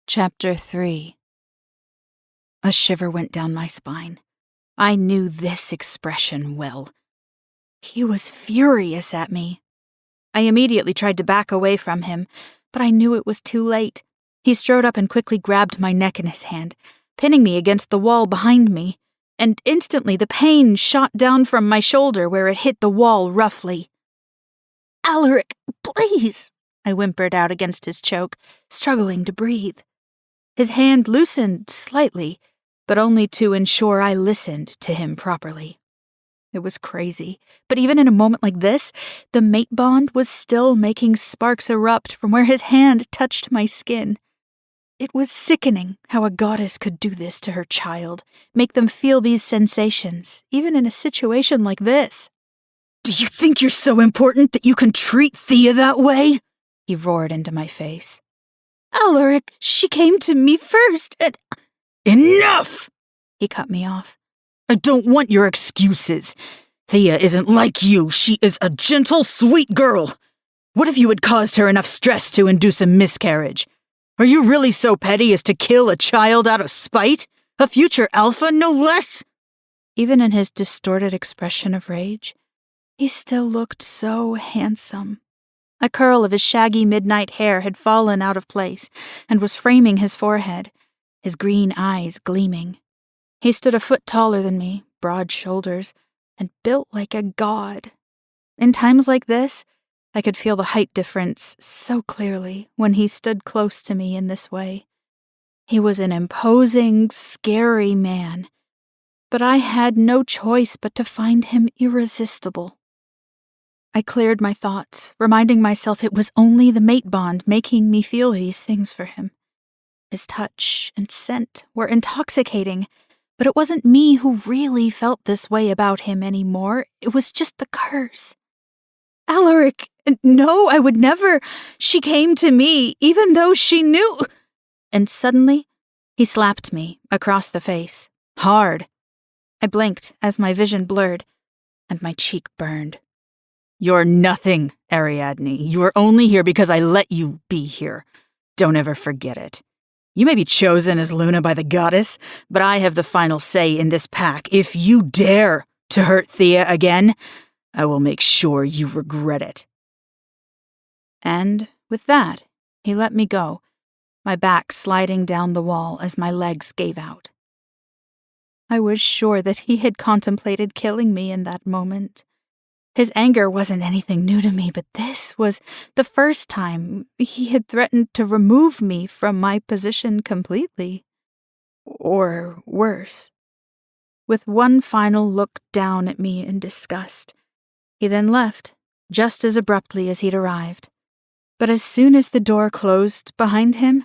Chapter 3. A shiver went down my spine. I knew this expression well. He was furious at me. I immediately tried to back away from him, but I knew it was too late. He strode up and quickly grabbed my neck in his hand, pinning me against the wall behind me, and instantly the pain shot down from my shoulder where it hit the wall roughly. "Aleric, please!" I whimpered out against his choke, struggling to breathe. His hand loosened slightly, but only to ensure I listened to him properly. It was crazy, but even in a moment like this, the mate bond was still making sparks erupt from where his hand touched my skin. It was sickening how a goddess could do this to her child, make them feel these sensations, even in a situation like this. "Do you think you're so important that you can treat Thea that way?" he roared into my face. "Aleric, she came to me first, and—" "Enough!" He cut me off. "I don't want your excuses. Thea isn't like you. She is a gentle, sweet girl. What if you had caused her enough stress to induce a miscarriage? Are you really so petty as to kill a child out of spite? A future alpha, no less?" Even in his distorted expression of rage, he still looked so handsome. A curl of his shaggy midnight hair had fallen out of place and was framing his forehead, his green eyes gleaming. He stood a foot taller than me, broad shoulders, and built like a god. In times like this, I could feel the height difference so clearly when he stood close to me in this way. He was an imposing, scary man, but I had no choice but to find him irresistible. I cleared my thoughts, reminding myself it was only the mate bond making me feel these things for him. His touch and scent were intoxicating, but it wasn't me who really felt this way about him anymore. It was just the curse. "Aleric, no, I would never. She came to me, even though she knew—" And suddenly, he slapped me across the face, hard. I blinked as my vision blurred, and my cheek burned. "You're nothing, Ariadne. You are only here because I let you be here. Don't ever forget it. You may be chosen as Luna by the goddess, but I have the final say in this pack. If you dare to hurt Thea again, I will make sure you regret it." And with that, he let me go, my back sliding down the wall as my legs gave out. I was sure that he had contemplated killing me in that moment. His anger wasn't anything new to me, but this was the first time he had threatened to remove me from my position completely. Or worse. With one final look down at me in disgust, he then left, just as abruptly as he'd arrived. But as soon as the door closed behind him,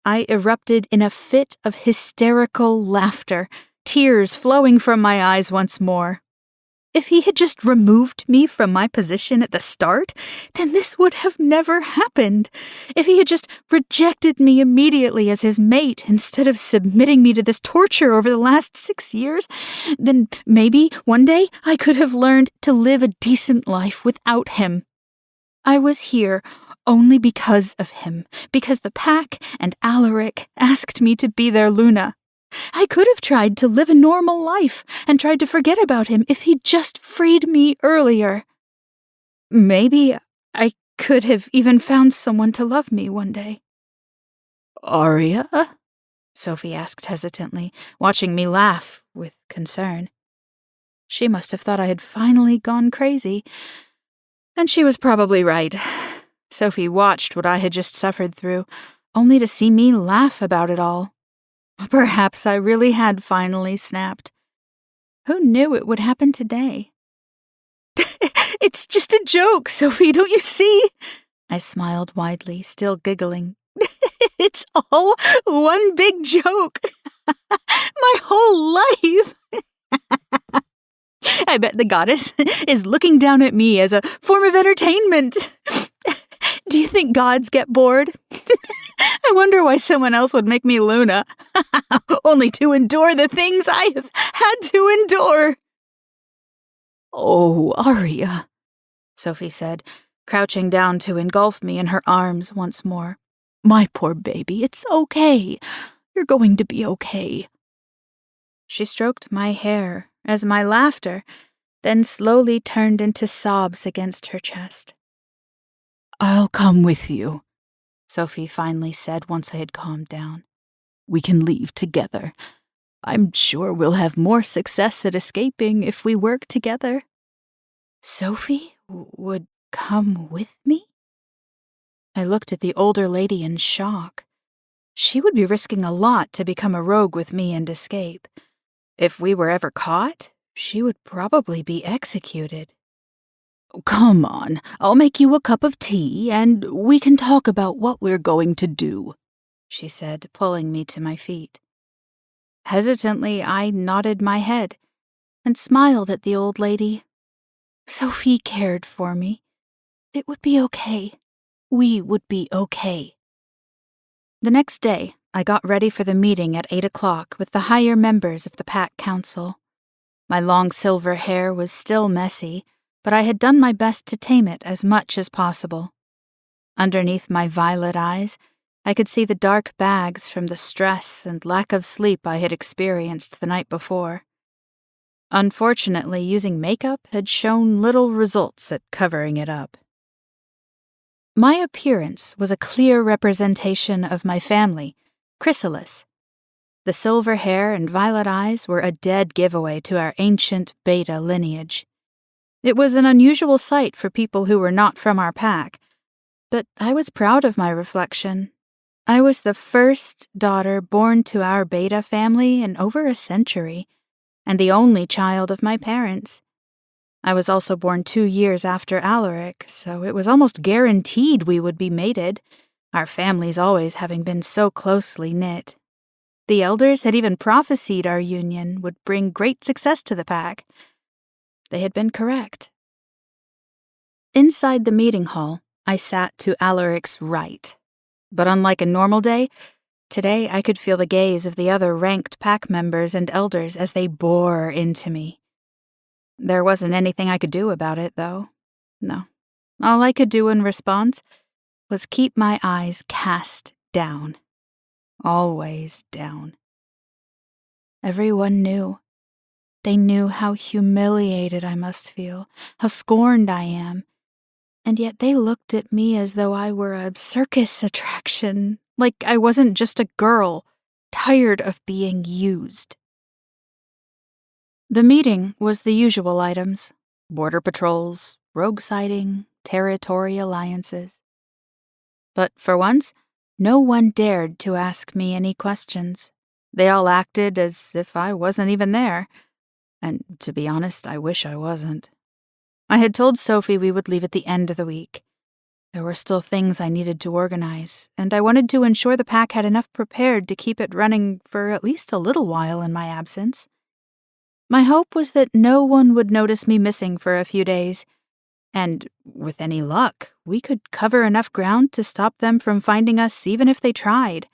I erupted in a fit of hysterical laughter, tears flowing from my eyes once more. If he had just removed me from my position at the start, then this would have never happened. If he had just rejected me immediately as his mate instead of submitting me to this torture over the last 6 years, then maybe one day I could have learned to live a decent life without him. I was here only because of him, because the pack and Aleric asked me to be their Luna. I could have tried to live a normal life and tried to forget about him if he'd just freed me earlier. Maybe I could have even found someone to love me one day. "Aria?" Sophie asked hesitantly, watching me laugh with concern. She must have thought I had finally gone crazy. And she was probably right. Sophie watched what I had just suffered through, only to see me laugh about it all. Perhaps I really had finally snapped. Who knew it would happen today? "It's just a joke, Sophie, don't you see?" I smiled widely, still giggling. "It's all one big joke. My whole life." I bet the goddess is looking down at me as a form of entertainment. Do you think gods get bored? I wonder why someone else would make me Luna, only to endure the things I have had to endure. "Oh, Aria," Sophie said, crouching down to engulf me in her arms once more. My poor baby, it's okay. You're going to be okay." She stroked my hair as my laughter then slowly turned into sobs against her chest. "I'll come with you," Sophie finally said once I had calmed down. "We can leave together. I'm sure we'll have more success at escaping if we work together." Sophie would come with me? I looked at the older lady in shock. She would be risking a lot to become a rogue with me and escape. If we were ever caught, she would probably be executed. "Come on, I'll make you a cup of tea, and we can talk about what we're going to do," she said, pulling me to my feet. Hesitantly, I nodded my head and smiled at the old lady. Sophie cared for me. It would be okay. We would be okay. The next day, I got ready for the meeting at 8 o'clock with the higher members of the Pack Council. My long silver hair was still messy, but I had done my best to tame it as much as possible. Underneath my violet eyes, I could see the dark bags from the stress and lack of sleep I had experienced the night before. Unfortunately, using makeup had shown little results at covering it up. My appearance was a clear representation of my family, Chrysalis. The silver hair and violet eyes were a dead giveaway to our ancient Beta lineage. It was an unusual sight for people who were not from our pack, but I was proud of my reflection. I was the first daughter born to our Beta family in over a century, and the only child of my parents. I was also born 2 years after Aleric, so it was almost guaranteed we would be mated, our families always having been so closely knit. The elders had even prophesied our union would bring great success to the pack. They had been correct. Inside the meeting hall, I sat to Aleric's right. But unlike a normal day, today I could feel the gaze of the other ranked pack members and elders as they bore into me. There wasn't anything I could do about it, though. No. All I could do in response was keep my eyes cast down. Always down. Everyone knew. They knew how humiliated I must feel, how scorned I am, and yet they looked at me as though I were a circus attraction, like I wasn't just a girl, tired of being used. The meeting was the usual items: border patrols, rogue sighting, territory alliances. But for once, no one dared to ask me any questions. They all acted as if I wasn't even there. And to be honest, I wish I wasn't. I had told Sophie we would leave at the end of the week. There were still things I needed to organize, and I wanted to ensure the pack had enough prepared to keep it running for at least a little while in my absence. My hope was that no one would notice me missing for a few days, and, with any luck, we could cover enough ground to stop them from finding us even if they tried,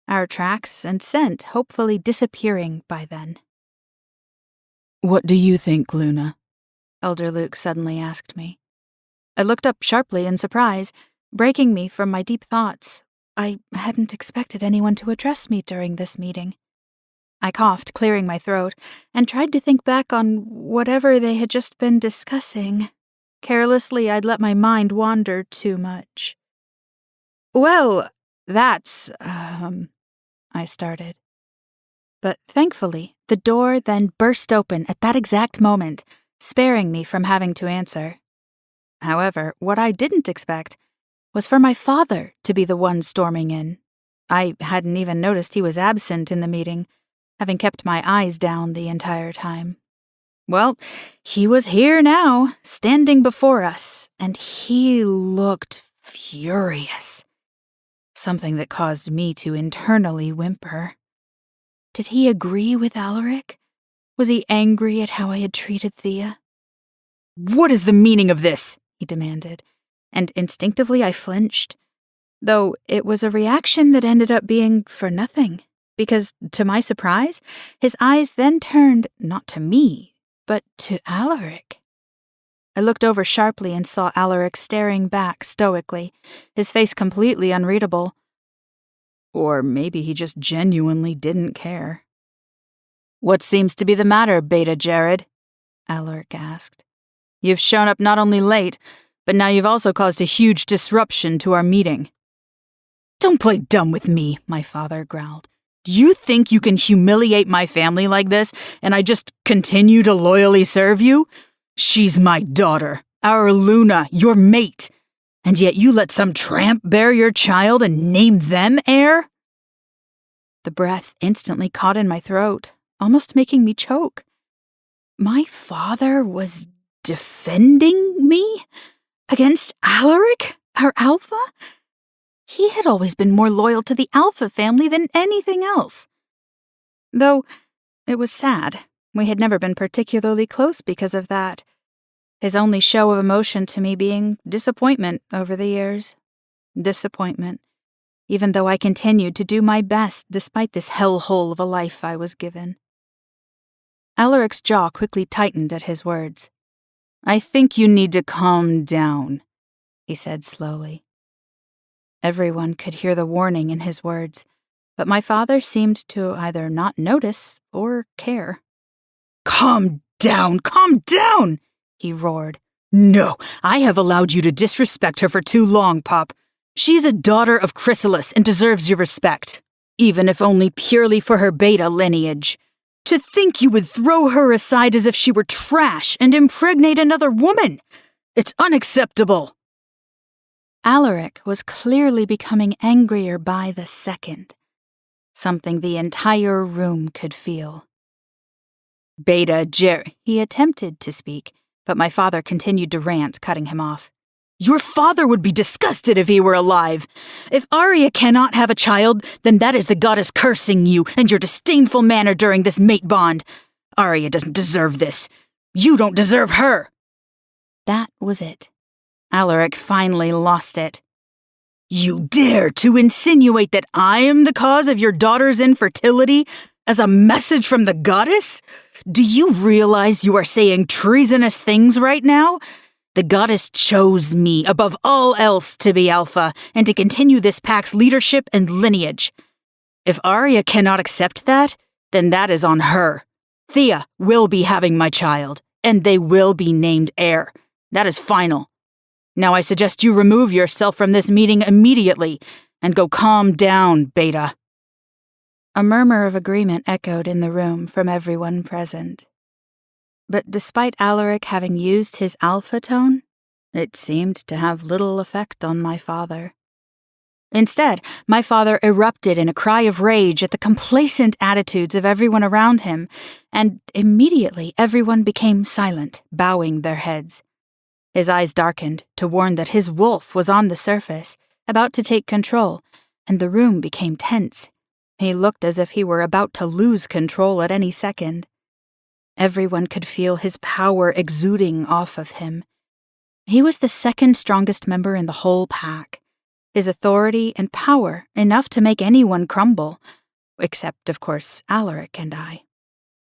our tracks and scent hopefully disappearing by then. "What do you think, Luna?" Elder Luke suddenly asked me. I looked up sharply in surprise, breaking me from my deep thoughts. I hadn't expected anyone to address me during this meeting. I coughed, clearing my throat, and tried to think back on whatever they had just been discussing. Carelessly, I'd let my mind wander too much. "Well, that's, I started. But thankfully, the door then burst open at that exact moment, sparing me from having to answer. However, what I didn't expect was for my father to be the one storming in. I hadn't even noticed he was absent in the meeting, having kept my eyes down the entire time. Well, he was here now, standing before us, and he looked furious. Something that caused me to internally whimper. Did he agree with Aleric? Was he angry at how I had treated Thea? "What is the meaning of this?" he demanded, and instinctively I flinched. Though it was a reaction that ended up being for nothing, because, to my surprise, his eyes then turned not to me, but to Aleric. I looked over sharply and saw Aleric staring back stoically, his face completely unreadable, Or maybe he just genuinely didn't care. "What seems to be the matter, Beta Jared?" Aleric asked. "You've shown up not only late, but now you've also caused a huge disruption to our meeting." "Don't play dumb with me," my father growled. "Do you think you can humiliate my family like this, and I just continue to loyally serve you? She's my daughter, our Luna, your mate, and yet you let some tramp bear your child and name them heir?" The breath instantly caught in my throat, almost making me choke. My father was defending me against Aleric, our alpha? He had always been more loyal to the alpha family than anything else. Though it was sad. We had never been particularly close because of that. His only show of emotion to me being disappointment over the years. Disappointment, even though I continued to do my best despite this hellhole of a life I was given. Aleric's jaw quickly tightened at his words. "I think you need to calm down," he said slowly. Everyone could hear the warning in his words, but my father seemed to either not notice or care. Calm down, he roared. "No, I have allowed you to disrespect her for too long, Pop. She's a daughter of Chrysalis and deserves your respect, even if only purely for her beta lineage. To think you would throw her aside as if she were trash and impregnate another woman! It's unacceptable!" Aleric was clearly becoming angrier by the second, something the entire room could feel. "Beta Jerry," he attempted to speak, but my father continued to rant, cutting him off. "Your father would be disgusted if he were alive. If Aria cannot have a child, then that is the goddess cursing you and your disdainful manner during this mate bond. Aria doesn't deserve this. You don't deserve her." That was it. Aleric finally lost it. "You dare to insinuate that I am the cause of your daughter's infertility as a message from the goddess? Do you realize you are saying treasonous things right now? The goddess chose me above all else to be alpha and to continue this pack's leadership and lineage. If Aria cannot accept that, then that is on her. Thea will be having my child, and they will be named heir. That is final. Now I suggest you remove yourself from this meeting immediately and go calm down, Beta." A murmur of agreement echoed in the room from everyone present. But despite Aleric having used his alpha tone, it seemed to have little effect on my father. Instead, my father erupted in a cry of rage at the complacent attitudes of everyone around him, and immediately everyone became silent, bowing their heads. His eyes darkened to warn that his wolf was on the surface, about to take control, and the room became tense. He looked as if he were about to lose control at any second. Everyone could feel his power exuding off of him. He was the second strongest member in the whole pack. His authority and power enough to make anyone crumble, except, of course, Aleric and I.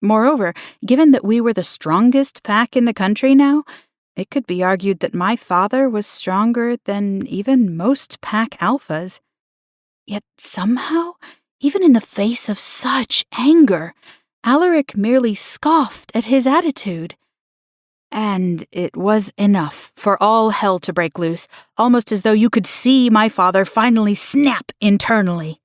Moreover, given that we were the strongest pack in the country now, it could be argued that my father was stronger than even most pack alphas. Yet somehow, even in the face of such anger, Aleric merely scoffed at his attitude. And it was enough for all hell to break loose, almost as though you could see my father finally snap internally.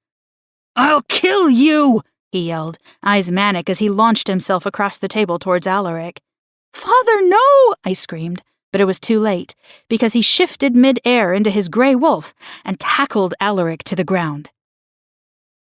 "I'll kill you!" he yelled, eyes manic as he launched himself across the table towards Aleric. "Father, no!" I screamed, but it was too late, because he shifted mid-air into his gray wolf and tackled Aleric to the ground.